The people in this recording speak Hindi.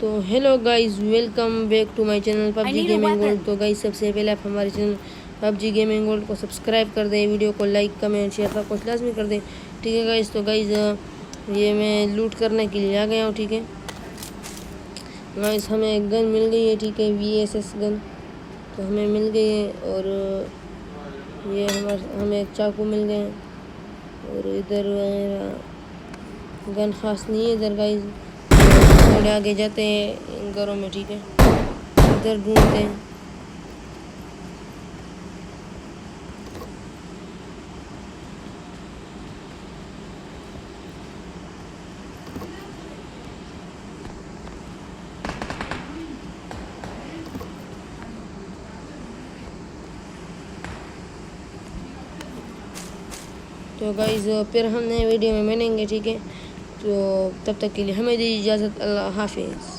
तो hello guys, welcome back to my channel PUBG gaming world. तो गाइस, सबसे पहले आप हमारे चैनल पबजी गेमिंग वर्ल्ड को सब्सक्राइब कर दें, वीडियो को लाइक कमेंट शेयर सब कुछ लाजमी कर दें। ठीक है गाइस, तो गाइस ये मैं लूट करने के लिए आ गया हूँ। ठीक है गाइस, हमें एक गन मिल गई है। ठीक है, VSS गन तो हमें मिल गई है। और ये हमें एक चाकू मिल गए हैं। और इधर गन खास नहीं है इधर गाइस। थोड़े आगे जाते हैं इन घरों में। ठीक है, इधर ढूंढते हैं। तो गाइस फिर हम नए वीडियो में मिलेंगे। ठीक है, तो तब तक के लिए हमें दीजिए इजाज़त। अल्लाह हाफिज़।